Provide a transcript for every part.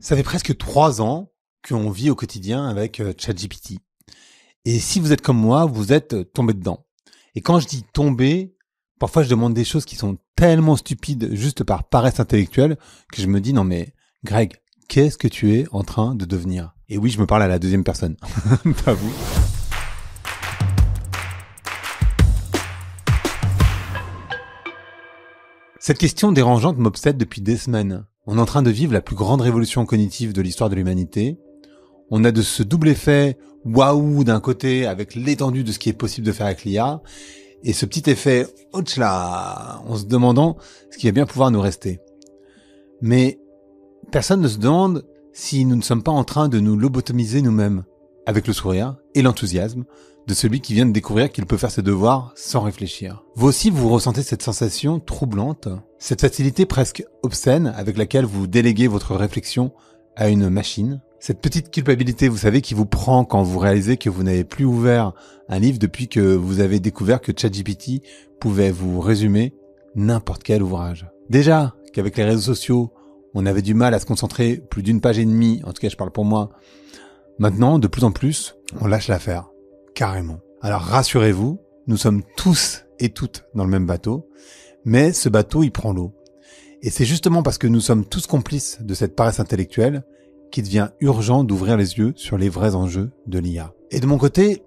Ça fait presque 3 ans qu'on vit au quotidien avec ChatGPT. Et si vous êtes comme moi, vous êtes tombé dedans. Et quand je dis tomber, parfois je demande des choses qui sont tellement stupides juste par paresse intellectuelle que je me dis non mais Greg, qu'est-ce que tu es en train de devenir? Et oui, je me parle à la deuxième personne, pas vous. Cette question dérangeante m'obsède depuis des semaines. On est en train de vivre la plus grande révolution cognitive de l'histoire de l'humanité. On a de ce double effet waouh d'un côté avec l'étendue de ce qui est possible de faire avec l'IA et ce petit effet là en se demandant ce qui va bien pouvoir nous rester. Mais personne ne se demande si nous ne sommes pas en train de nous lobotomiser nous-mêmes avec le sourire et l'enthousiasme de celui qui vient de découvrir qu'il peut faire ses devoirs sans réfléchir. Vous aussi, vous ressentez cette sensation troublante, cette facilité presque obscène avec laquelle vous déléguez votre réflexion à une machine, cette petite culpabilité, vous savez, qui vous prend quand vous réalisez que vous n'avez plus ouvert un livre depuis que vous avez découvert que ChatGPT pouvait vous résumer n'importe quel ouvrage. Déjà qu'avec les réseaux sociaux, on avait du mal à se concentrer plus d'une page et demie, en tout cas je parle pour moi. Maintenant, de plus en plus, on lâche l'affaire. Carrément. Alors rassurez-vous, nous sommes tous et toutes dans le même bateau, mais ce bateau, il prend l'eau. Et c'est justement parce que nous sommes tous complices de cette paresse intellectuelle qu'il devient urgent d'ouvrir les yeux sur les vrais enjeux de l'IA. Et de mon côté,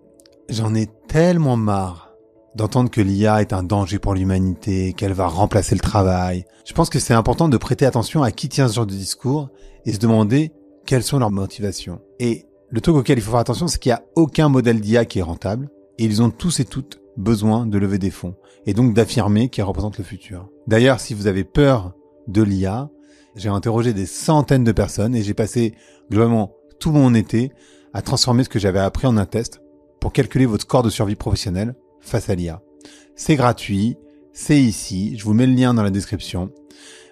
j'en ai tellement marre d'entendre que l'IA est un danger pour l'humanité, qu'elle va remplacer le travail. Je pense que c'est important de prêter attention à qui tient ce genre de discours et se demander quelles sont leurs motivations. Et le truc auquel il faut faire attention, c'est qu'il n'y a aucun modèle d'IA qui est rentable et ils ont tous et toutes besoin de lever des fonds et donc d'affirmer qu'ils représentent le futur. D'ailleurs, si vous avez peur de l'IA, j'ai interrogé des centaines de personnes et j'ai passé globalement tout mon été à transformer ce que j'avais appris en un test pour calculer votre score de survie professionnelle face à l'IA. C'est gratuit, c'est ici, je vous mets le lien dans la description.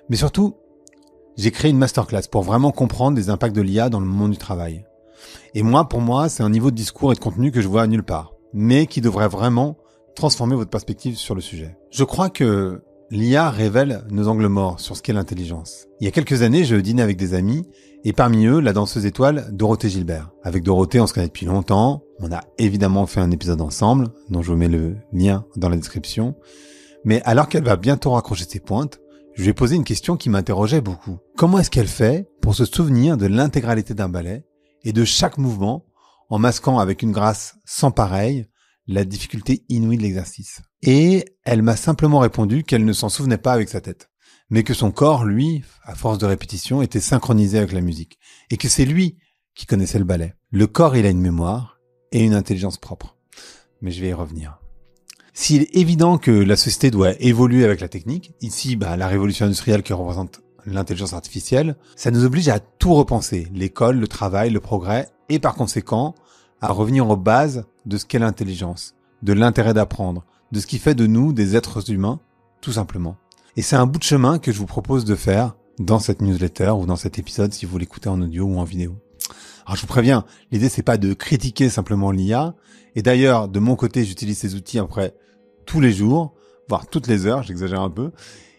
Mais surtout, j'ai créé une masterclass pour vraiment comprendre les impacts de l'IA dans le monde du travail. Et pour moi, c'est un niveau de discours et de contenu que je vois nulle part, mais qui devrait vraiment transformer votre perspective sur le sujet. Je crois que l'IA révèle nos angles morts sur ce qu'est l'intelligence. Il y a quelques années, je dînais avec des amis, et parmi eux, la danseuse étoile Dorothée Gilbert. Avec Dorothée, on se connaît depuis longtemps, on a évidemment fait un épisode ensemble, dont je vous mets le lien dans la description, mais alors qu'elle va bientôt raccrocher ses pointes, je lui ai posé une question qui m'interrogeait beaucoup. Comment est-ce qu'elle fait pour se souvenir de l'intégralité d'un ballet et de chaque mouvement, en masquant avec une grâce sans pareille la difficulté inouïe de l'exercice? Et elle m'a simplement répondu qu'elle ne s'en souvenait pas avec sa tête, mais que son corps, lui, à force de répétition, était synchronisé avec la musique, et que c'est lui qui connaissait le ballet. Le corps, il a une mémoire et une intelligence propre. Mais je vais y revenir. S'il est évident que la société doit évoluer avec la technique, ici, la révolution industrielle qui représente l'intelligence artificielle, ça nous oblige à tout repenser, l'école, le travail, le progrès, et par conséquent, à revenir aux bases de ce qu'est l'intelligence, de l'intérêt d'apprendre, de ce qui fait de nous des êtres humains, tout simplement. Et c'est un bout de chemin que je vous propose de faire dans cette newsletter ou dans cet épisode si vous l'écoutez en audio ou en vidéo. Alors je vous préviens, l'idée c'est pas de critiquer simplement l'IA, et d'ailleurs, de mon côté, j'utilise ces outils après tous les jours, voire toutes les heures, j'exagère un peu.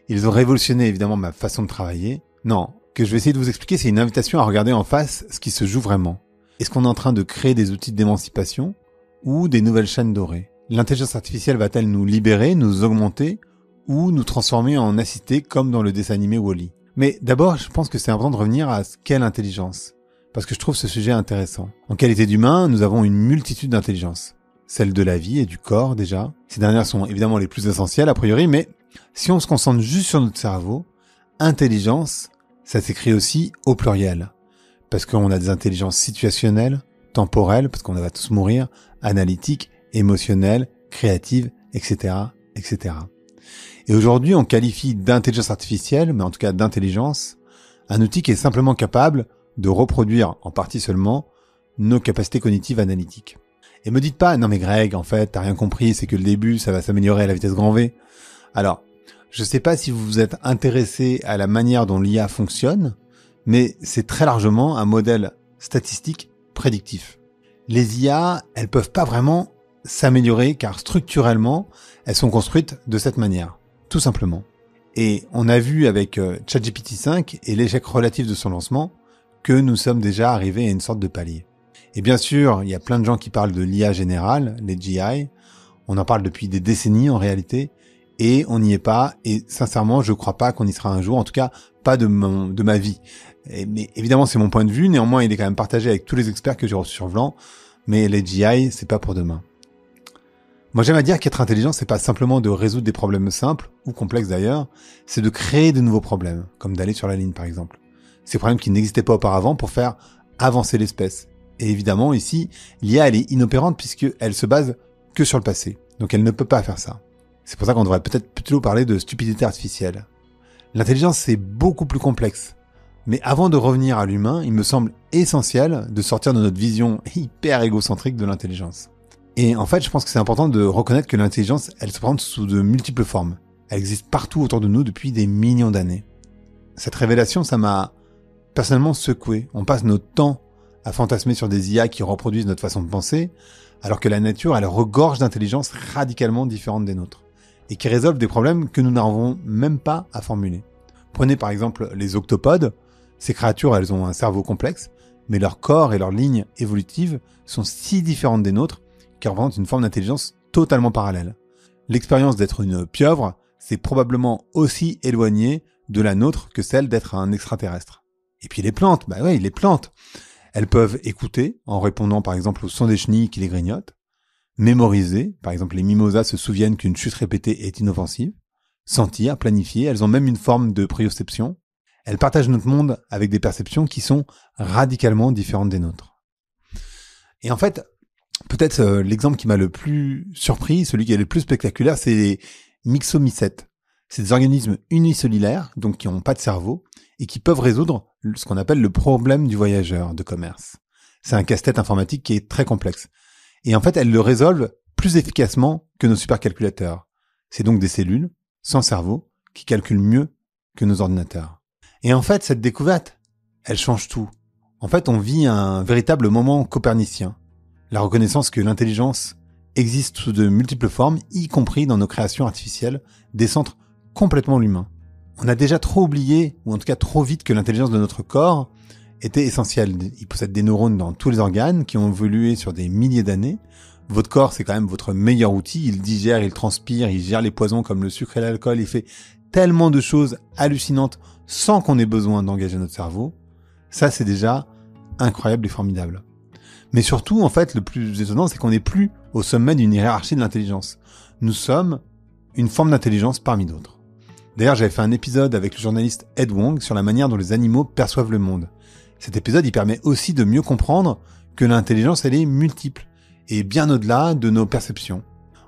Ils ont révolutionné évidemment ma façon de travailler. Non, ce que je vais essayer de vous expliquer, c'est une invitation à regarder en face ce qui se joue vraiment. Est-ce qu'on est en train de créer des outils d'émancipation ou des nouvelles chaînes dorées? L'intelligence artificielle va-t-elle nous libérer, nous augmenter ou nous transformer en assistés comme dans le dessin animé Wall-E? Mais d'abord, je pense que c'est important de revenir à ce qu'est l'intelligence, parce que je trouve ce sujet intéressant. En qualité d'humain, nous avons une multitude d'intelligences. Celle de la vie et du corps déjà. Ces dernières sont évidemment les plus essentielles a priori, mais si on se concentre juste sur notre cerveau, intelligence, ça s'écrit aussi au pluriel. Parce qu'on a des intelligences situationnelles, temporelles, parce qu'on va tous mourir, analytiques, émotionnelles, créatives, etc., etc. Et aujourd'hui, on qualifie d'intelligence artificielle, mais en tout cas d'intelligence, un outil qui est simplement capable de reproduire, en partie seulement, nos capacités cognitives analytiques. Et me dites pas, non mais Greg, en fait, t'as rien compris, c'est que le début, ça va s'améliorer à la vitesse grand V. Alors, je sais pas si vous vous êtes intéressé à la manière dont l'IA fonctionne, mais c'est très largement un modèle statistique prédictif. Les IA, elles peuvent pas vraiment s'améliorer car structurellement, elles sont construites de cette manière, tout simplement. Et on a vu avec ChatGPT 5 et l'échec relatif de son lancement que nous sommes déjà arrivés à une sorte de palier. Et bien sûr, il y a plein de gens qui parlent de l'IA générale, les GI. On en parle depuis des décennies en réalité, et on n'y est pas. Et sincèrement, je crois pas qu'on y sera un jour, en tout cas pas de ma vie. Mais évidemment, c'est mon point de vue. Néanmoins, il est quand même partagé avec tous les experts que j'ai reçus sur Vlan. Mais les GI, c'est pas pour demain. Moi, j'aime à dire qu'être intelligent, c'est pas simplement de résoudre des problèmes simples, ou complexes d'ailleurs, c'est de créer de nouveaux problèmes, comme d'aller sur la Lune par exemple. Ces problèmes qui n'existaient pas auparavant pour faire avancer l'espèce. Et évidemment, ici, l'IA, elle est inopérante puisqu'elle se base que sur le passé. Donc elle ne peut pas faire ça. C'est pour ça qu'on devrait peut-être plutôt parler de stupidité artificielle. L'intelligence, c'est beaucoup plus complexe. Mais avant de revenir à l'humain, il me semble essentiel de sortir de notre vision hyper égocentrique de l'intelligence. Et en fait, je pense que c'est important de reconnaître que l'intelligence, elle se présente sous de multiples formes. Elle existe partout autour de nous depuis des millions d'années. Cette révélation, ça m'a personnellement secoué. On passe notre temps à fantasmer sur des IA qui reproduisent notre façon de penser, alors que la nature, elle regorge d'intelligences radicalement différentes des nôtres, et qui résolvent des problèmes que nous n'arrivons même pas à formuler. Prenez par exemple les octopodes. Ces créatures, elles ont un cerveau complexe, mais leur corps et leurs lignes évolutives sont si différentes des nôtres qui représentent une forme d'intelligence totalement parallèle. L'expérience d'être une pieuvre, c'est probablement aussi éloigné de la nôtre que celle d'être un extraterrestre. Et puis les plantes, les plantes. Elles peuvent écouter, en répondant par exemple au son des chenilles qui les grignotent, mémoriser, par exemple les mimosas se souviennent qu'une chute répétée est inoffensive, sentir, planifier, elles ont même une forme de proprioception. Elles partagent notre monde avec des perceptions qui sont radicalement différentes des nôtres. Et en fait, peut-être l'exemple qui m'a le plus surpris, celui qui est le plus spectaculaire, c'est les myxomycètes. C'est des organismes unicellulaires, donc qui n'ont pas de cerveau, et qui peuvent résoudre ce qu'on appelle le problème du voyageur de commerce. C'est un casse-tête informatique qui est très complexe. Et en fait, elles le résolvent plus efficacement que nos supercalculateurs. C'est donc des cellules, sans cerveau, qui calculent mieux que nos ordinateurs. Et en fait, cette découverte, elle change tout. En fait, on vit un véritable moment copernicien. La reconnaissance que l'intelligence existe sous de multiples formes, y compris dans nos créations artificielles, décentre complètement l'humain. On a déjà trop oublié, ou en tout cas trop vite, que l'intelligence de notre corps était essentielle. Il possède des neurones dans tous les organes qui ont évolué sur des milliers d'années. Votre corps, c'est quand même votre meilleur outil. Il digère, il transpire, il gère les poisons comme le sucre et l'alcool. Il fait tellement de choses hallucinantes sans qu'on ait besoin d'engager notre cerveau. Ça, c'est déjà incroyable et formidable. Mais surtout, en fait, le plus étonnant, c'est qu'on n'est plus au sommet d'une hiérarchie de l'intelligence. Nous sommes une forme d'intelligence parmi d'autres. D'ailleurs, j'avais fait un épisode avec le journaliste Ed Wong sur la manière dont les animaux perçoivent le monde. Cet épisode, il permet aussi de mieux comprendre que l'intelligence, elle est multiple et bien au-delà de nos perceptions.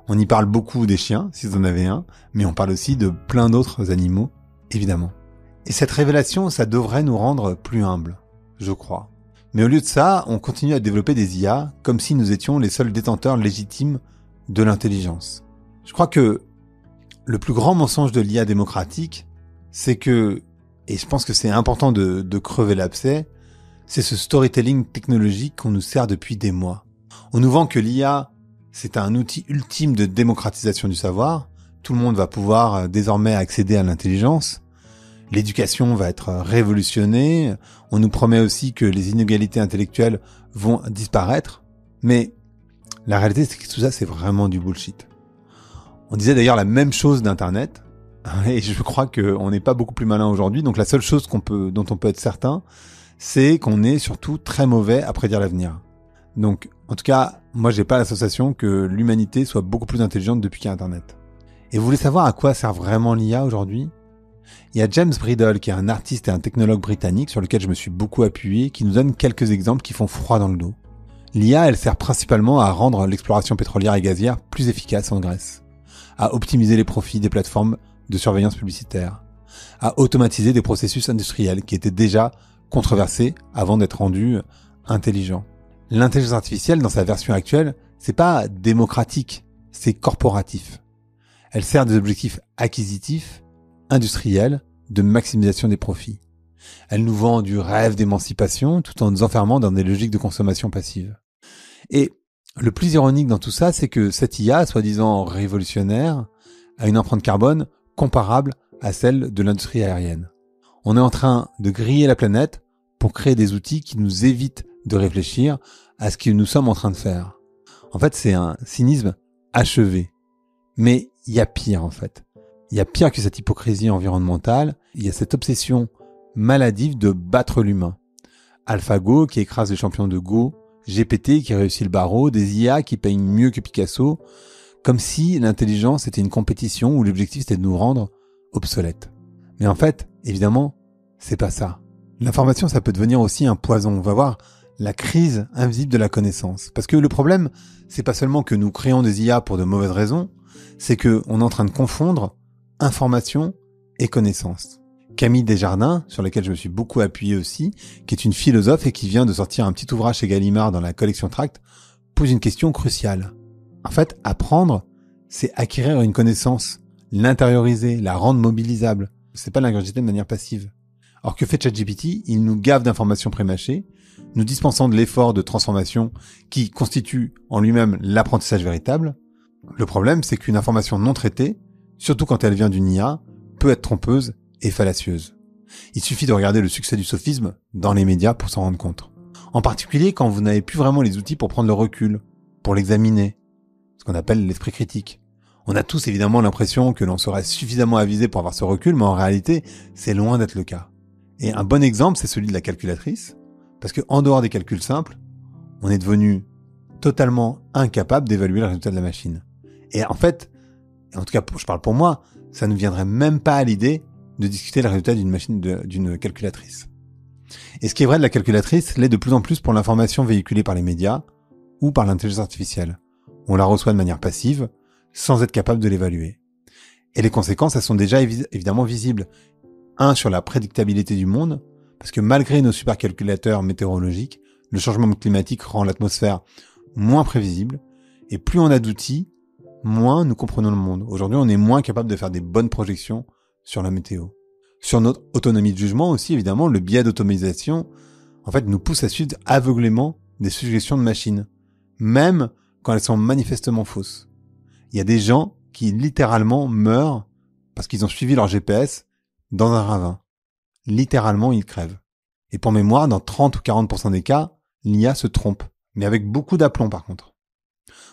On y parle beaucoup des chiens, si vous en avez un, mais on parle aussi de plein d'autres animaux, évidemment. Et cette révélation, ça devrait nous rendre plus humbles, je crois. Mais au lieu de ça, on continue à développer des IA comme si nous étions les seuls détenteurs légitimes de l'intelligence. Je crois que le plus grand mensonge de l'IA démocratique, c'est que, et je pense que c'est important de crever l'abcès, c'est ce storytelling technologique qu'on nous sert depuis des mois. On nous vend que l'IA, c'est un outil ultime de démocratisation du savoir. Tout le monde va pouvoir désormais accéder à l'intelligence. L'éducation va être révolutionnée. On nous promet aussi que les inégalités intellectuelles vont disparaître. Mais la réalité, c'est que tout ça, c'est vraiment du bullshit. On disait d'ailleurs la même chose d'Internet. Et je crois qu'on n'est pas beaucoup plus malin aujourd'hui. Donc la seule chose dont on peut être certain, c'est qu'on est surtout très mauvais à prédire l'avenir. Donc, en tout cas, moi, j'ai pas l'association que l'humanité soit beaucoup plus intelligente depuis qu'il y a Internet. Et vous voulez savoir à quoi sert vraiment l'IA aujourd'hui ? Il y a James Bridle, qui est un artiste et un technologue britannique sur lequel je me suis beaucoup appuyé, qui nous donne quelques exemples qui font froid dans le dos. L'IA, elle sert principalement à rendre l'exploration pétrolière et gazière plus efficace en Grèce, à optimiser les profits des plateformes de surveillance publicitaire, à automatiser des processus industriels qui étaient déjà controversés avant d'être rendus intelligents. L'intelligence artificielle, dans sa version actuelle, c'est pas démocratique, c'est corporatif. Elle sert des objectifs acquisitifs, industriels, de maximisation des profits. Elle nous vend du rêve d'émancipation tout en nous enfermant dans des logiques de consommation passive. Et le plus ironique dans tout ça, c'est que cette IA, soi-disant révolutionnaire, a une empreinte carbone comparable à celle de l'industrie aérienne. On est en train de griller la planète pour créer des outils qui nous évitent de réfléchir à ce que nous sommes en train de faire. En fait, c'est un cynisme achevé. Mais il y a pire, en fait. Il y a pire que cette hypocrisie environnementale. Il y a cette obsession maladive de battre l'humain. AlphaGo qui écrase les champions de Go, GPT qui réussit le barreau, des IA qui peignent mieux que Picasso, comme si l'intelligence était une compétition où l'objectif c'était de nous rendre obsolètes. Mais en fait, évidemment, c'est pas ça. L'information, ça peut devenir aussi un poison. On va voir la crise invisible de la connaissance. Parce que le problème, c'est pas seulement que nous créons des IA pour de mauvaises raisons, c'est que on est en train de confondre information et connaissance. Camille Desjardins, sur laquelle je me suis beaucoup appuyé aussi, qui est une philosophe et qui vient de sortir un petit ouvrage chez Gallimard dans la collection Tract, pose une question cruciale. En fait, apprendre, c'est acquérir une connaissance, l'intérioriser, la rendre mobilisable. C'est pas l'ingurgiter de manière passive. Alors que fait ChatGPT, il nous gave d'informations prémâchées, nous dispensant de l'effort de transformation qui constitue en lui-même l'apprentissage véritable. Le problème, c'est qu'une information non traitée, surtout quand elle vient d'une IA, peut être trompeuse et fallacieuse. Il suffit de regarder le succès du sophisme dans les médias pour s'en rendre compte. En particulier quand vous n'avez plus vraiment les outils pour prendre le recul, pour l'examiner, ce qu'on appelle l'esprit critique. On a tous évidemment l'impression que l'on serait suffisamment avisé pour avoir ce recul, mais en réalité, c'est loin d'être le cas. Et un bon exemple, c'est celui de la calculatrice, parce que en dehors des calculs simples, on est devenu totalement incapable d'évaluer le résultat de la machine. Et en fait, en tout cas, je parle pour moi, ça ne viendrait même pas à l'idée de discuter le résultat d'une calculatrice. Et ce qui est vrai de la calculatrice l'est de plus en plus pour l'information véhiculée par les médias ou par l'intelligence artificielle. On la reçoit de manière passive, sans être capable de l'évaluer. Et les conséquences, elles sont déjà évidemment visibles. Sur la prédictabilité du monde, parce que malgré nos supercalculateurs météorologiques, le changement climatique rend l'atmosphère moins prévisible, et plus on a d'outils, moins nous comprenons le monde. Aujourd'hui, on est moins capable de faire des bonnes projections sur la météo. Sur notre autonomie de jugement aussi, évidemment, le biais d'automatisation, en fait, nous pousse à suivre aveuglément des suggestions de machines, même quand elles sont manifestement fausses. Il y a des gens qui littéralement meurent parce qu'ils ont suivi leur GPS dans un ravin. Littéralement, ils crèvent. Et pour mémoire, dans 30 ou 40% des cas, l'IA se trompe, mais avec beaucoup d'aplomb par contre.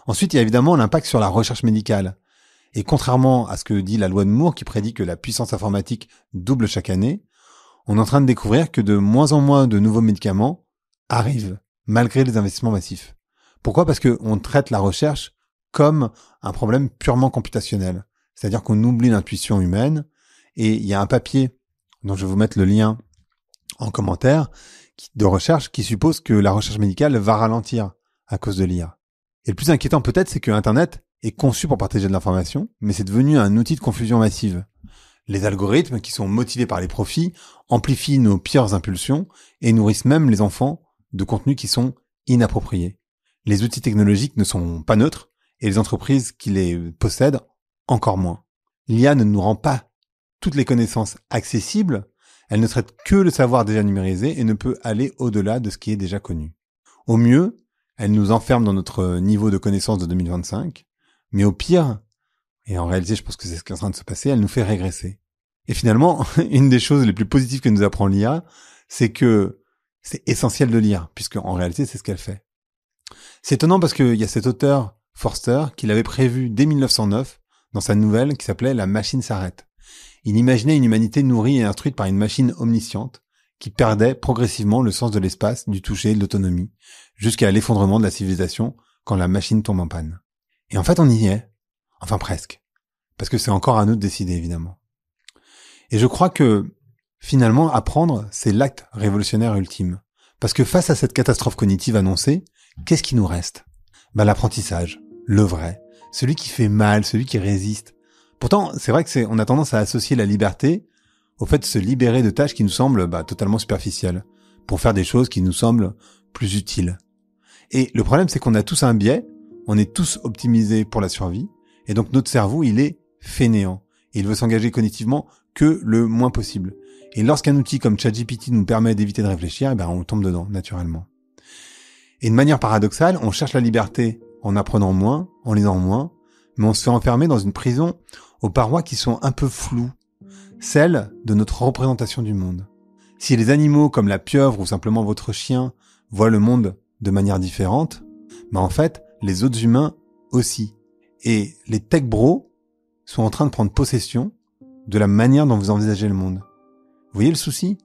Ensuite, il y a évidemment l'impact sur la recherche médicale. Et contrairement à ce que dit la loi de Moore qui prédit que la puissance informatique double chaque année, on est en train de découvrir que de moins en moins de nouveaux médicaments arrivent, malgré les investissements massifs. Pourquoi ? Parce qu'on traite la recherche comme un problème purement computationnel. C'est-à-dire qu'on oublie l'intuition humaine. Et il y a un papier dont je vais vous mettre le lien en commentaire de recherche qui suppose que la recherche médicale va ralentir à cause de l'IA. Et le plus inquiétant peut-être, c'est que Internet est conçu pour partager de l'information, mais c'est devenu un outil de confusion massive. Les algorithmes, qui sont motivés par les profits, amplifient nos pires impulsions et nourrissent même les enfants de contenus qui sont inappropriés. Les outils technologiques ne sont pas neutres et les entreprises qui les possèdent encore moins. L'IA ne nous rend pas toutes les connaissances accessibles, elle ne traite que le savoir déjà numérisé et ne peut aller au-delà de ce qui est déjà connu. Au mieux, elle nous enferme dans notre niveau de connaissance de 2025, mais au pire, et en réalité je pense que c'est ce qui est en train de se passer, elle nous fait régresser. Et finalement, une des choses les plus positives que nous apprend l'IA, c'est que c'est essentiel de lire, puisque en réalité c'est ce qu'elle fait. C'est étonnant parce qu'il y a cet auteur, Forster, qui l'avait prévu dès 1909 dans sa nouvelle qui s'appelait « La machine s'arrête ». Il imaginait une humanité nourrie et instruite par une machine omnisciente qui perdait progressivement le sens de l'espace, du toucher, de l'autonomie, jusqu'à l'effondrement de la civilisation quand la machine tombe en panne. Et en fait, on y est. Enfin, presque. Parce que c'est encore à nous de décider, évidemment. Et je crois que, finalement, apprendre, c'est l'acte révolutionnaire ultime. Parce que face à cette catastrophe cognitive annoncée, qu'est-ce qui nous reste ? L'apprentissage, le vrai, celui qui fait mal, celui qui résiste. Pourtant, c'est vrai que on a tendance à associer la liberté au fait de se libérer de tâches qui nous semblent totalement superficielles, pour faire des choses qui nous semblent plus utiles. Et le problème, c'est qu'on a tous un biais, on est tous optimisés pour la survie, et donc notre cerveau, il est fainéant. Il veut s'engager cognitivement que le moins possible. Et lorsqu'un outil comme ChatGPT nous permet d'éviter de réfléchir, on tombe dedans, naturellement. Et de manière paradoxale, on cherche la liberté en apprenant moins, en lisant moins, mais on se fait enfermer dans une prison aux parois qui sont un peu floues, celles de notre représentation du monde. Si les animaux comme la pieuvre ou simplement votre chien voient le monde de manière différente, en fait, les autres humains aussi. Et les tech bros sont en train de prendre possession de la manière dont vous envisagez le monde. Vous voyez le souci ?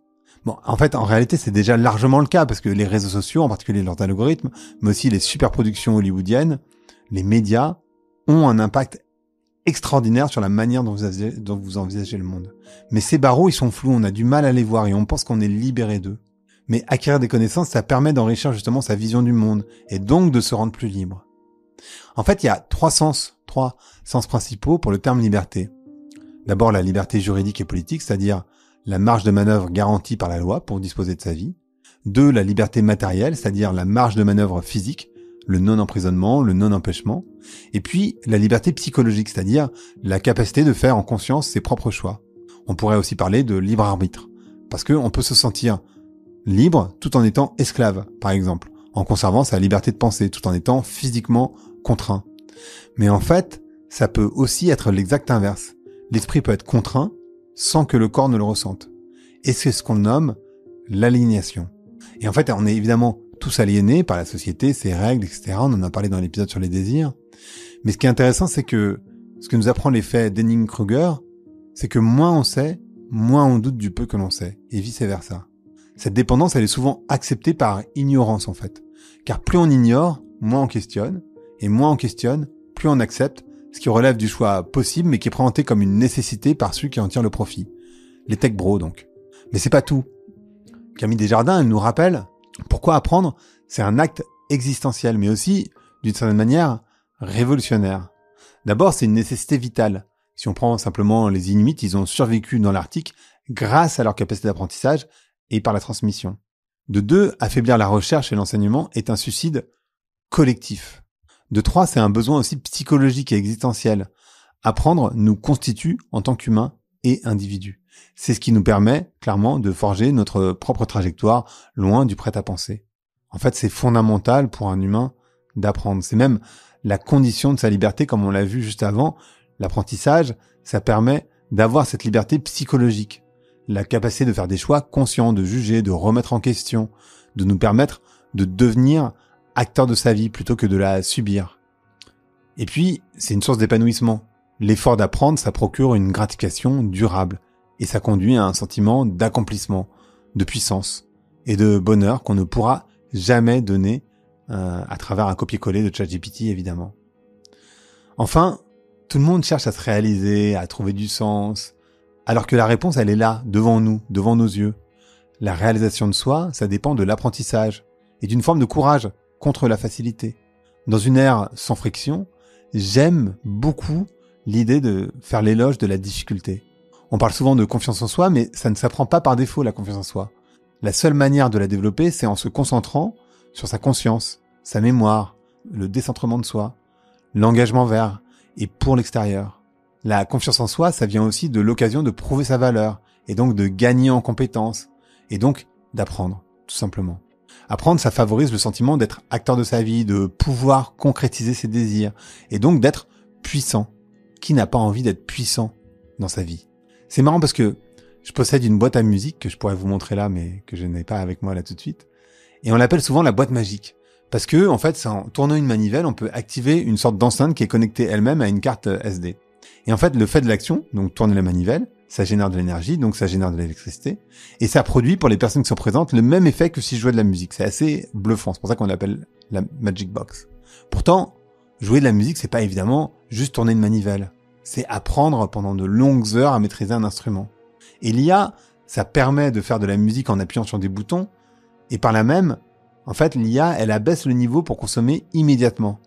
En fait, en réalité, c'est déjà largement le cas parce que les réseaux sociaux, en particulier leurs algorithmes, mais aussi les superproductions hollywoodiennes, les médias, ont un impact extraordinaire sur la manière dont vous envisagez le monde. Mais ces barreaux, ils sont flous, on a du mal à les voir et on pense qu'on est libéré d'eux. Mais acquérir des connaissances, ça permet d'enrichir justement sa vision du monde et donc de se rendre plus libre. En fait, il y a trois sens principaux pour le terme liberté. D'abord, la liberté juridique et politique, c'est-à-dire la marge de manœuvre garantie par la loi pour disposer de sa vie. 2, la liberté matérielle, c'est-à-dire la marge de manœuvre physique, le non-emprisonnement, le non-empêchement. Et puis, la liberté psychologique, c'est-à-dire la capacité de faire en conscience ses propres choix. On pourrait aussi parler de libre arbitre, parce qu'on peut se sentir libre tout en étant esclave, par exemple, en conservant sa liberté de penser, tout en étant physiquement contraint. Mais en fait, ça peut aussi être l'exact inverse. L'esprit peut être contraint sans que le corps ne le ressente. Et c'est ce qu'on nomme l'aliénation. Et en fait, on est évidemment tous aliénés par la société, ses règles, etc. On en a parlé dans l'épisode sur les désirs. Mais ce qui est intéressant, c'est que ce que nous apprend l'effet Dunning-Kruger, c'est que moins on sait, moins on doute du peu que l'on sait, et vice-versa. Cette dépendance, elle est souvent acceptée par ignorance, en fait. Car plus on ignore, moins on questionne, et moins on questionne, plus on accepte, ce qui relève du choix possible, mais qui est présenté comme une nécessité par ceux qui en tirent le profit. Les tech bros, donc. Mais c'est pas tout. Camille Desjardins, elle nous rappelle pourquoi apprendre, c'est un acte existentiel, mais aussi, d'une certaine manière, révolutionnaire. D'abord, c'est une nécessité vitale. Si on prend simplement les Inuits, ils ont survécu dans l'Arctique grâce à leur capacité d'apprentissage et par la transmission. De 2, affaiblir la recherche et l'enseignement est un suicide collectif. De 3, c'est un besoin aussi psychologique et existentiel. Apprendre nous constitue en tant qu'humains et individus. C'est ce qui nous permet, clairement, de forger notre propre trajectoire loin du prêt-à-penser. En fait, c'est fondamental pour un humain d'apprendre. C'est même la condition de sa liberté, comme on l'a vu juste avant. L'apprentissage, ça permet d'avoir cette liberté psychologique. La capacité de faire des choix conscients, de juger, de remettre en question, de nous permettre de devenir acteur de sa vie plutôt que de la subir. Et puis, c'est une source d'épanouissement. L'effort d'apprendre, ça procure une gratification durable. Et ça conduit à un sentiment d'accomplissement, de puissance et de bonheur qu'on ne pourra jamais donner à travers un copier-coller de ChatGPT, évidemment. Enfin, tout le monde cherche à se réaliser, à trouver du sens, alors que la réponse, elle est là, devant nous, devant nos yeux. La réalisation de soi, ça dépend de l'apprentissage et d'une forme de courage contre la facilité. Dans une ère sans friction, j'aime beaucoup l'idée de faire l'éloge de la difficulté. On parle souvent de confiance en soi, mais ça ne s'apprend pas par défaut, la confiance en soi. La seule manière de la développer, c'est en se concentrant sur sa conscience, sa mémoire, le décentrement de soi, l'engagement vers et pour l'extérieur. La confiance en soi, ça vient aussi de l'occasion de prouver sa valeur, et donc de gagner en compétences, et donc d'apprendre, tout simplement. Apprendre, ça favorise le sentiment d'être acteur de sa vie, de pouvoir concrétiser ses désirs, et donc d'être puissant. Qui n'a pas envie d'être puissant dans sa vie ? C'est marrant parce que je possède une boîte à musique que je pourrais vous montrer là, mais que je n'ai pas avec moi là tout de suite. Et on l'appelle souvent la boîte magique. Parce que, en fait, en tournant une manivelle, on peut activer une sorte d'enceinte qui est connectée elle-même à une carte SD. Et en fait, le fait de l'action, donc tourner la manivelle, ça génère de l'énergie, donc ça génère de l'électricité. Et ça produit, pour les personnes qui sont présentes, le même effet que si je jouais de la musique. C'est assez bluffant. C'est pour ça qu'on l'appelle la Magic Box. Pourtant, jouer de la musique, c'est pas évidemment juste tourner une manivelle. C'est apprendre pendant de longues heures à maîtriser un instrument. Et l'IA, ça permet de faire de la musique en appuyant sur des boutons, et par là même, en fait, l'IA, elle abaisse le niveau pour consommer immédiatement.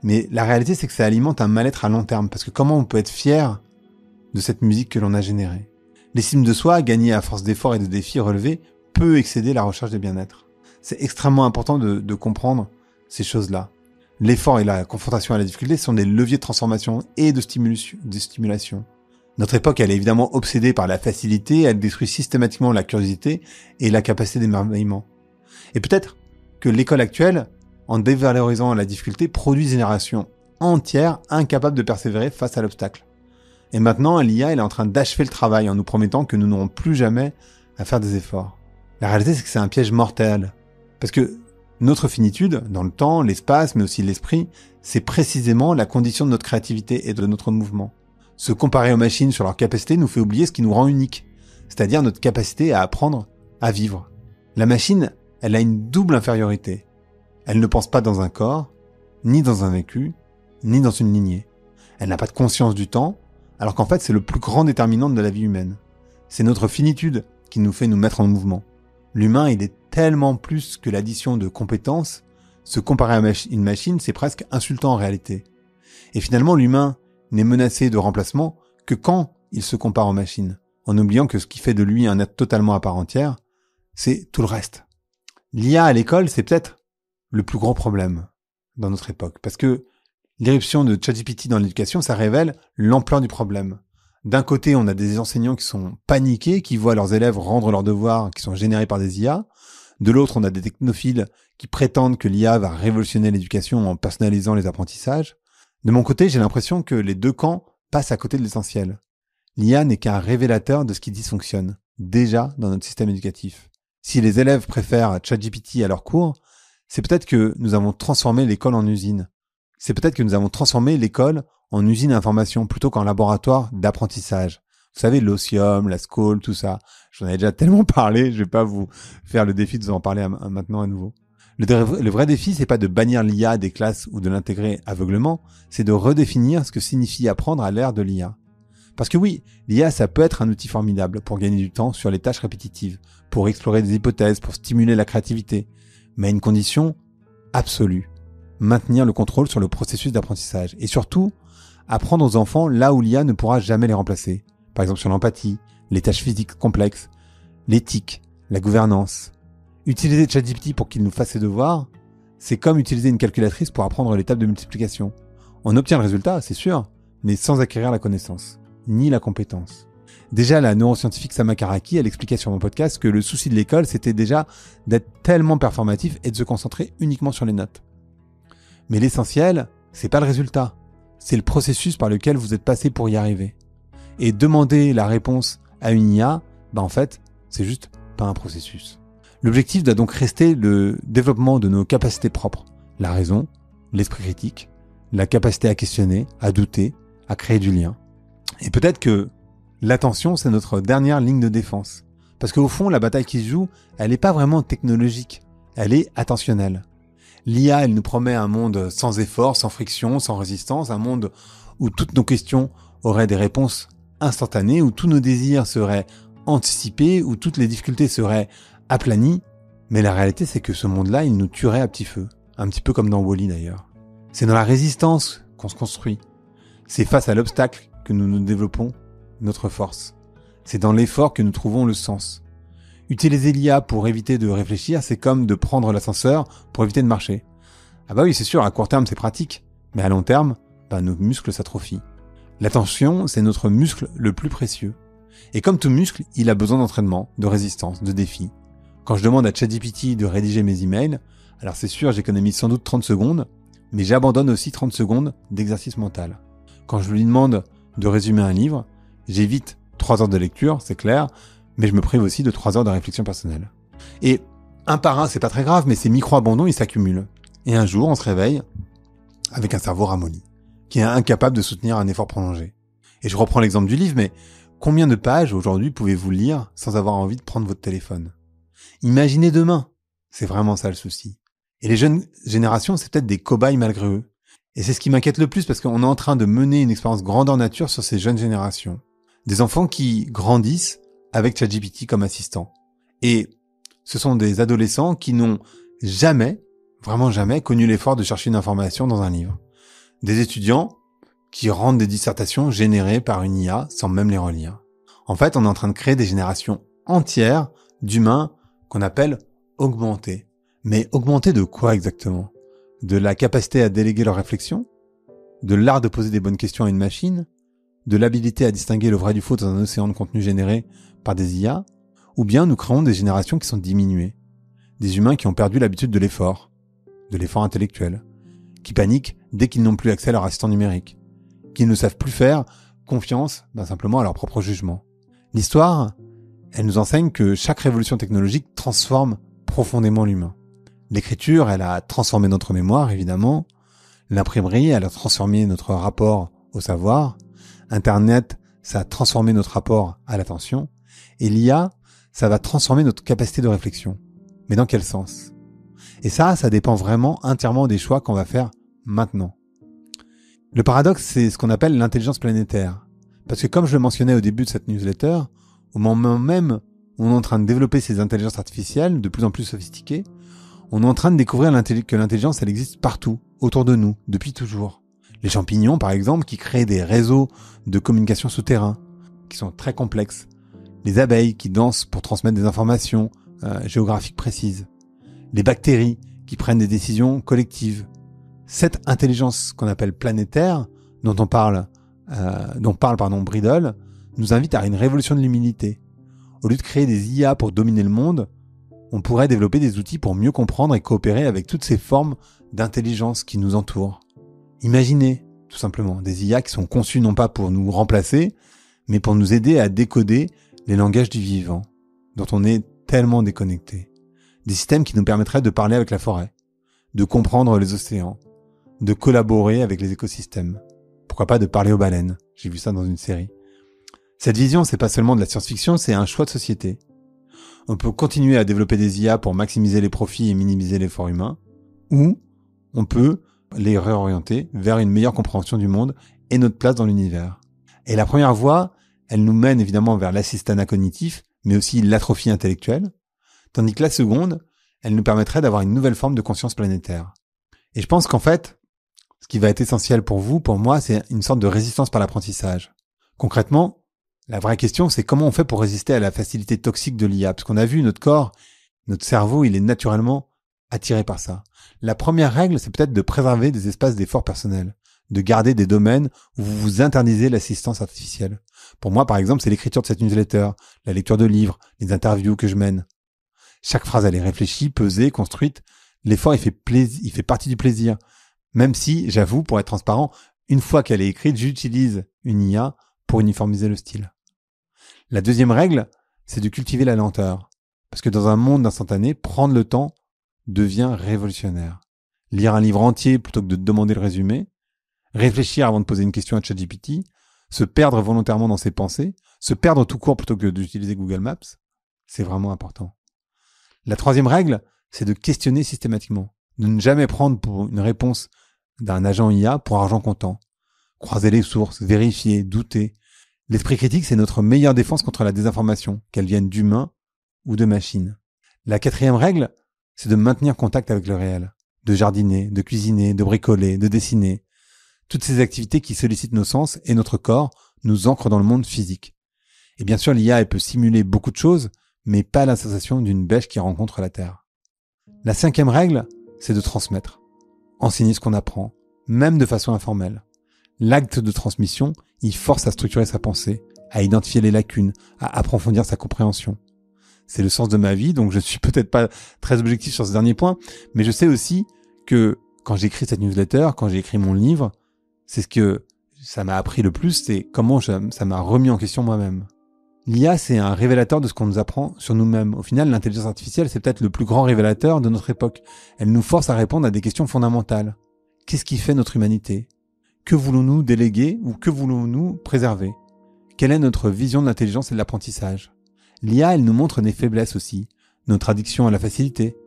Mais la réalité, c'est que ça alimente un mal-être à long terme, parce que comment on peut être fier de cette musique que l'on a générée ? L'estime de soi, gagnée à force d'efforts et de défis relevés, peut excéder la recherche de bien-être. C'est extrêmement important de comprendre ces choses-là. L'effort et la confrontation à la difficulté sont des leviers de transformation et de stimulation. Notre époque, elle est évidemment obsédée par la facilité, elle détruit systématiquement la curiosité et la capacité d'émerveillement. Et peut-être que l'école actuelle, en dévalorisant la difficulté, produit une génération entière incapable de persévérer face à l'obstacle. Et maintenant, l'IA, elle est en train d'achever le travail en nous promettant que nous n'aurons plus jamais à faire des efforts. La réalité, c'est que c'est un piège mortel. Parce que notre finitude, dans le temps, l'espace, mais aussi l'esprit, c'est précisément la condition de notre créativité et de notre mouvement. Se comparer aux machines sur leur capacité nous fait oublier ce qui nous rend unique, c'est-à-dire notre capacité à apprendre à vivre. La machine, elle a une double infériorité. Elle ne pense pas dans un corps, ni dans un vécu, ni dans une lignée. Elle n'a pas de conscience du temps, alors qu'en fait, c'est le plus grand déterminant de la vie humaine. C'est notre finitude qui nous fait nous mettre en mouvement. L'humain, il est tellement plus que l'addition de compétences. Se comparer à une machine, c'est presque insultant en réalité. Et finalement, l'humain n'est menacé de remplacement que quand il se compare aux machines, en oubliant que ce qui fait de lui un être totalement à part entière, c'est tout le reste. L'IA à l'école, c'est peut-être le plus gros problème dans notre époque, parce que l'irruption de ChatGPT dans l'éducation, ça révèle l'ampleur du problème. D'un côté, on a des enseignants qui sont paniqués, qui voient leurs élèves rendre leurs devoirs qui sont générés par des IA. De l'autre, on a des technophiles qui prétendent que l'IA va révolutionner l'éducation en personnalisant les apprentissages. De mon côté, j'ai l'impression que les deux camps passent à côté de l'essentiel. L'IA n'est qu'un révélateur de ce qui dysfonctionne, déjà dans notre système éducatif. Si les élèves préfèrent ChatGPT à leurs cours, c'est peut-être que nous avons transformé l'école en usine. C'est peut-être que nous avons transformé l'école en usine à information plutôt qu'en laboratoire d'apprentissage. Vous savez, l'Ossium, la Scole, tout ça. J'en ai déjà tellement parlé, je vais pas vous faire le défi de vous en parler maintenant à nouveau. Le vrai défi, c'est pas de bannir l'IA des classes ou de l'intégrer aveuglement, c'est de redéfinir ce que signifie apprendre à l'ère de l'IA. Parce que oui, l'IA, ça peut être un outil formidable pour gagner du temps sur les tâches répétitives, pour explorer des hypothèses, pour stimuler la créativité, mais à une condition absolue. Maintenir le contrôle sur le processus d'apprentissage. Et surtout, apprendre aux enfants là où l'IA ne pourra jamais les remplacer. Par exemple sur l'empathie, les tâches physiques complexes, l'éthique, la gouvernance. Utiliser ChatGPT pour qu'il nous fasse ses devoirs, c'est comme utiliser une calculatrice pour apprendre les tables de multiplication. On obtient le résultat, c'est sûr, mais sans acquérir la connaissance, ni la compétence. Déjà, la neuroscientifique Sama Karaki, elle expliquait sur mon podcast que le souci de l'école, c'était déjà d'être tellement performatif et de se concentrer uniquement sur les notes. Mais l'essentiel, c'est pas le résultat. C'est le processus par lequel vous êtes passé pour y arriver. Et demander la réponse à une IA, en fait, c'est juste pas un processus. L'objectif doit donc rester le développement de nos capacités propres. La raison, l'esprit critique, la capacité à questionner, à douter, à créer du lien. Et peut-être que l'attention, c'est notre dernière ligne de défense. Parce qu'au fond, la bataille qui se joue, elle n'est pas vraiment technologique. Elle est attentionnelle. L'IA, elle nous promet un monde sans effort, sans friction, sans résistance, un monde où toutes nos questions auraient des réponses instantanées, où tous nos désirs seraient anticipés, où toutes les difficultés seraient aplanies. Mais la réalité, c'est que ce monde-là, il nous tuerait à petit feu. Un petit peu comme dans Wall-E d'ailleurs. C'est dans la résistance qu'on se construit. C'est face à l'obstacle que nous développons notre force. C'est dans l'effort que nous trouvons le sens. Utiliser l'IA pour éviter de réfléchir, c'est comme de prendre l'ascenseur pour éviter de marcher. Ah bah oui, c'est sûr, à court terme, c'est pratique. Mais à long terme, nos muscles s'atrophient. L'attention, c'est notre muscle le plus précieux. Et comme tout muscle, il a besoin d'entraînement, de résistance, de défis. Quand je demande à ChatGPT de rédiger mes emails, alors c'est sûr, j'économise sans doute 30 secondes, mais j'abandonne aussi 30 secondes d'exercice mental. Quand je lui demande de résumer un livre, j'évite 3 heures de lecture, c'est clair, mais je me prive aussi de 3 heures de réflexion personnelle. Et un par un, c'est pas très grave, mais ces micro-abandons, ils s'accumulent. Et un jour, on se réveille avec un cerveau ramolli, qui est incapable de soutenir un effort prolongé. Et je reprends l'exemple du livre, mais combien de pages aujourd'hui pouvez-vous lire sans avoir envie de prendre votre téléphone ? Imaginez demain. C'est vraiment ça le souci. Et les jeunes générations, c'est peut-être des cobayes malgré eux. Et c'est ce qui m'inquiète le plus parce qu'on est en train de mener une expérience grandeur nature sur ces jeunes générations. Des enfants qui grandissent avec ChatGPT comme assistant. Et ce sont des adolescents qui n'ont jamais, vraiment jamais, connu l'effort de chercher une information dans un livre. Des étudiants qui rendent des dissertations générées par une IA sans même les relire. En fait, on est en train de créer des générations entières d'humains qu'on appelle augmentés. Mais augmentés de quoi exactement ? De la capacité à déléguer leur réflexion ? De l'art de poser des bonnes questions à une machine ? De l'habilité à distinguer le vrai du faux dans un océan de contenu généré par des IA ? Ou bien nous créons des générations qui sont diminuées. Des humains qui ont perdu l'habitude de l'effort intellectuel, qui paniquent dès qu'ils n'ont plus accès à leur assistant numérique, qui ne savent plus faire confiance simplement à leur propre jugement. L'histoire, Elle nous enseigne que chaque révolution technologique transforme profondément l'humain. L'écriture, elle a transformé notre mémoire, évidemment. L'imprimerie, elle a transformé notre rapport au savoir. Internet, ça a transformé notre rapport à l'attention. Et l'IA, ça va transformer notre capacité de réflexion. Mais dans quel sens ? Et ça dépend vraiment entièrement des choix qu'on va faire maintenant. Le paradoxe, c'est ce qu'on appelle l'intelligence planétaire. Parce que comme je le mentionnais au début de cette newsletter, au moment même où on est en train de développer ces intelligences artificielles de plus en plus sophistiquées, on est en train de découvrir que l'intelligence, elle existe partout, autour de nous, depuis toujours. Les champignons, par exemple, qui créent des réseaux de communication souterrains, qui sont très complexes. Les abeilles qui dansent pour transmettre des informations géographiques précises. Les bactéries qui prennent des décisions collectives. Cette intelligence qu'on appelle planétaire, dont parle Bridle, nous invite à une révolution de l'humilité. Au lieu de créer des IA pour dominer le monde, on pourrait développer des outils pour mieux comprendre et coopérer avec toutes ces formes d'intelligence qui nous entourent. Imaginez, tout simplement, des IA qui sont conçues non pas pour nous remplacer, mais pour nous aider à décoder les langages du vivant, dont on est tellement déconnecté. Des systèmes qui nous permettraient de parler avec la forêt, de comprendre les océans, de collaborer avec les écosystèmes. Pourquoi pas de parler aux baleines ? J'ai vu ça dans une série. Cette vision, c'est pas seulement de la science-fiction, c'est un choix de société. On peut continuer à développer des IA pour maximiser les profits et minimiser l'effort humain, ou on peut les réorienter vers une meilleure compréhension du monde et notre place dans l'univers. Et la première voie, elle nous mène évidemment vers l'assistanat cognitif, mais aussi l'atrophie intellectuelle, tandis que la seconde, elle nous permettrait d'avoir une nouvelle forme de conscience planétaire. Et je pense qu'en fait, ce qui va être essentiel pour vous, pour moi, c'est une sorte de résistance par l'apprentissage. Concrètement, la vraie question, c'est comment on fait pour résister à la facilité toxique de l'IA, parce qu'on a vu notre corps, notre cerveau, il est naturellement attiré par ça. La première règle, c'est peut-être de préserver des espaces d'effort personnel, de garder des domaines où vous vous interdisez l'assistance artificielle. Pour moi, par exemple, c'est l'écriture de cette newsletter, la lecture de livres, les interviews que je mène. Chaque phrase, elle est réfléchie, pesée, construite. L'effort, il fait partie du plaisir. Même si, j'avoue, pour être transparent, une fois qu'elle est écrite, j'utilise une IA pour uniformiser le style. La deuxième règle, c'est de cultiver la lenteur. Parce que dans un monde instantané, prendre le temps devient révolutionnaire. Lire un livre entier plutôt que de demander le résumé, réfléchir avant de poser une question à ChatGPT, se perdre volontairement dans ses pensées, se perdre tout court plutôt que d'utiliser Google Maps, c'est vraiment important. La troisième règle, c'est de questionner systématiquement. De ne jamais prendre pour une réponse d'un agent IA pour argent comptant. Croiser les sources, vérifier, douter. L'esprit critique, c'est notre meilleure défense contre la désinformation, qu'elle vienne d'humains ou de machines. La quatrième règle, c'est de maintenir contact avec le réel. De jardiner, de cuisiner, de bricoler, de dessiner. Toutes ces activités qui sollicitent nos sens et notre corps nous ancrent dans le monde physique. Et bien sûr, l'IA, elle peut simuler beaucoup de choses, mais pas la sensation d'une bêche qui rencontre la Terre. La cinquième règle, c'est de transmettre. Enseigner ce qu'on apprend, même de façon informelle. L'acte de transmission, il force à structurer sa pensée, à identifier les lacunes, à approfondir sa compréhension. C'est le sens de ma vie, donc je suis peut-être pas très objectif sur ce dernier point, mais je sais aussi que quand j'écris cette newsletter, quand j'ai écrit mon livre, c'est ce que ça m'a appris le plus, c'est comment ça m'a remis en question moi-même. L'IA, c'est un révélateur de ce qu'on nous apprend sur nous-mêmes. Au final, l'intelligence artificielle, c'est peut-être le plus grand révélateur de notre époque. Elle nous force à répondre à des questions fondamentales. Qu'est-ce qui fait notre humanité ? Que voulons-nous déléguer ou que voulons-nous préserver ? Quelle est notre vision de l'intelligence et de l'apprentissage ? L'IA, elle nous montre des faiblesses aussi. Notre addiction à la facilité,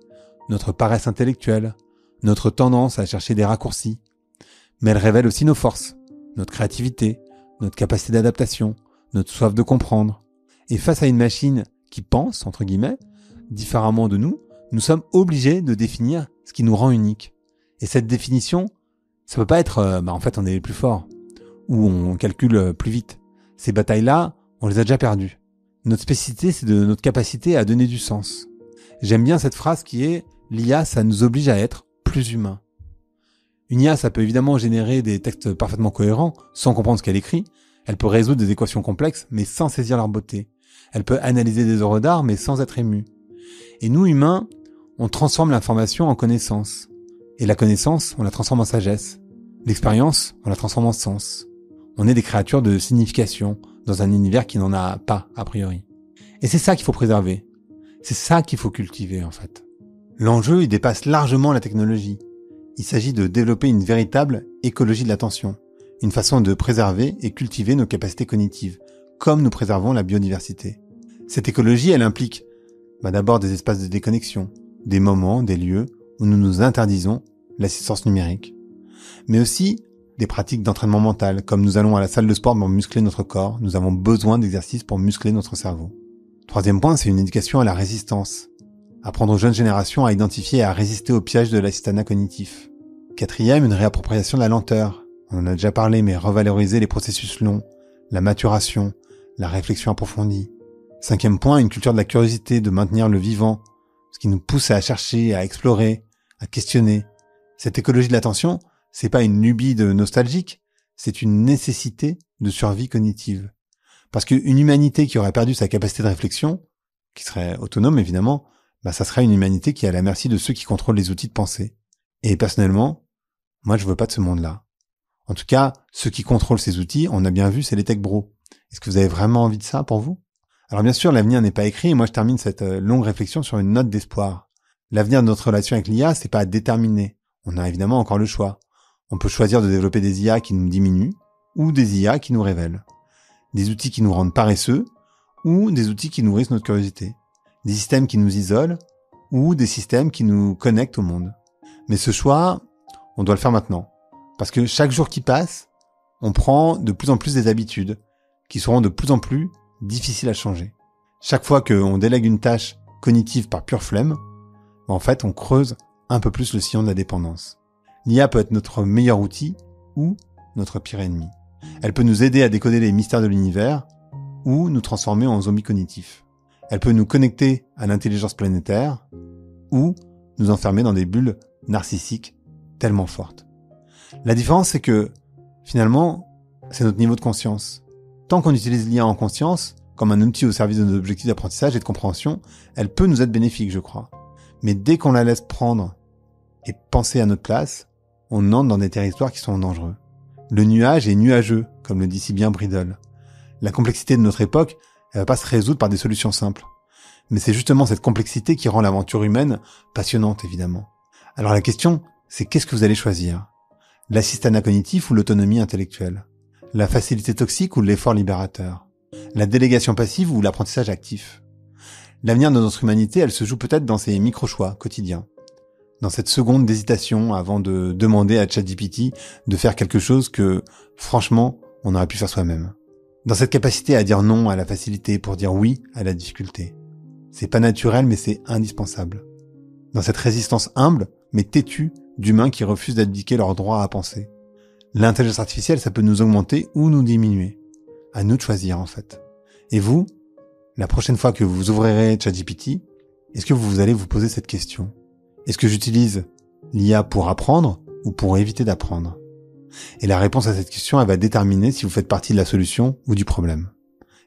notre paresse intellectuelle, notre tendance à chercher des raccourcis. Mais elle révèle aussi nos forces, notre créativité, notre capacité d'adaptation, notre soif de comprendre. Et face à une machine qui pense, entre guillemets, différemment de nous, nous sommes obligés de définir ce qui nous rend unique. Et cette définition, ça peut pas être en fait on est les plus forts ou on calcule plus vite. Ces batailles-là, on les a déjà perdues. Notre spécificité, c'est de notre capacité à donner du sens. J'aime bien cette phrase qui est « l'IA, ça nous oblige à être plus humains ». Une IA, ça peut évidemment générer des textes parfaitement cohérents, sans comprendre ce qu'elle écrit. Elle peut résoudre des équations complexes, mais sans saisir leur beauté. Elle peut analyser des œuvres d'art, mais sans être émue. Et nous, humains, on transforme l'information en connaissance. Et la connaissance, on la transforme en sagesse. L'expérience, on la transforme en sens. On est des créatures de signification, dans un univers qui n'en a pas, a priori. Et c'est ça qu'il faut préserver. C'est ça qu'il faut cultiver, en fait. L'enjeu, il dépasse largement la technologie. Il s'agit de développer une véritable écologie de l'attention, une façon de préserver et cultiver nos capacités cognitives, comme nous préservons la biodiversité. Cette écologie, elle implique d'abord des espaces de déconnexion, des moments, des lieux où nous nous interdisons l'assistance numérique, mais aussi des pratiques d'entraînement mental, comme nous allons à la salle de sport pour muscler notre corps, nous avons besoin d'exercices pour muscler notre cerveau. Troisième point, c'est une éducation à la résistance. Apprendre aux jeunes générations à identifier et à résister au piège de l'assistanat cognitif. Quatrième, une réappropriation de la lenteur. On en a déjà parlé, mais revaloriser les processus longs, la maturation, la réflexion approfondie. Cinquième point, une culture de la curiosité, de maintenir le vivant, ce qui nous pousse à chercher, à explorer, à questionner. Cette écologie de l'attention, c'est pas une lubie de nostalgique, c'est une nécessité de survie cognitive. Parce qu'une humanité qui aurait perdu sa capacité de réflexion, qui serait autonome évidemment, ça serait une humanité qui est à la merci de ceux qui contrôlent les outils de pensée. Et personnellement, moi je veux pas de ce monde-là. En tout cas, ceux qui contrôlent ces outils, on a bien vu, c'est les tech bros. Est-ce que vous avez vraiment envie de ça pour vous? Alors bien sûr, l'avenir n'est pas écrit, et moi je termine cette longue réflexion sur une note d'espoir. L'avenir de notre relation avec l'IA, c'est pas à déterminer. On a évidemment encore le choix. On peut choisir de développer des IA qui nous diminuent, ou des IA qui nous révèlent. Des outils qui nous rendent paresseux, ou des outils qui nourrissent notre curiosité. Des systèmes qui nous isolent, ou des systèmes qui nous connectent au monde. Mais ce choix, on doit le faire maintenant. Parce que chaque jour qui passe, on prend de plus en plus des habitudes, qui seront de plus en plus difficiles à changer. Chaque fois qu'on délègue une tâche cognitive par pure flemme, en fait, on creuse un peu plus le sillon de la dépendance. L'IA peut être notre meilleur outil ou notre pire ennemi. Elle peut nous aider à décoder les mystères de l'univers ou nous transformer en zombies cognitifs. Elle peut nous connecter à l'intelligence planétaire ou nous enfermer dans des bulles narcissiques tellement fortes. La différence, c'est que, finalement, c'est notre niveau de conscience. Tant qu'on utilise l'IA en conscience, comme un outil au service de nos objectifs d'apprentissage et de compréhension, elle peut nous être bénéfique, je crois. Mais dès qu'on la laisse prendre et penser à notre place, on entre dans des territoires qui sont dangereux. Le nuage est nuageux, comme le dit si bien Bridle. La complexité de notre époque, elle va pas se résoudre par des solutions simples. Mais c'est justement cette complexité qui rend l'aventure humaine passionnante, évidemment. Alors la question, c'est qu'est-ce que vous allez choisir? L'assistanat cognitif ou l'autonomie intellectuelle? La facilité toxique ou l'effort libérateur? La délégation passive ou l'apprentissage actif? L'avenir de notre humanité, elle se joue peut-être dans ces micro-choix quotidiens. Dans cette seconde d'hésitation avant de demander à ChatGPT de faire quelque chose que, franchement, on aurait pu faire soi-même. Dans cette capacité à dire non à la facilité pour dire oui à la difficulté. C'est pas naturel, mais c'est indispensable. Dans cette résistance humble, mais têtue, d'humains qui refusent d'abdiquer leur droit à penser. L'intelligence artificielle, ça peut nous augmenter ou nous diminuer. À nous de choisir, en fait. Et vous, la prochaine fois que vous ouvrirez ChatGPT, est-ce que vous allez vous poser cette question? Est-ce que j'utilise l'IA pour apprendre ou pour éviter d'apprendre? Et la réponse à cette question, elle va déterminer si vous faites partie de la solution ou du problème.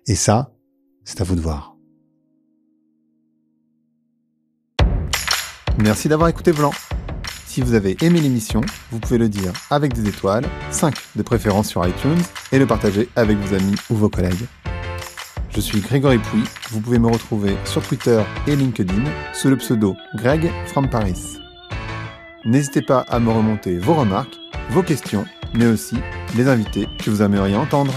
Et ça, c'est à vous de voir. Merci d'avoir écouté Vlan. Si vous avez aimé l'émission, vous pouvez le dire avec des étoiles, 5 de préférence sur iTunes, et le partager avec vos amis ou vos collègues. Je suis Grégory Pouy, vous pouvez me retrouver sur Twitter et LinkedIn sous le pseudo Greg from Paris. N'hésitez pas à me remonter vos remarques, vos questions, mais aussi les invités que vous aimeriez entendre.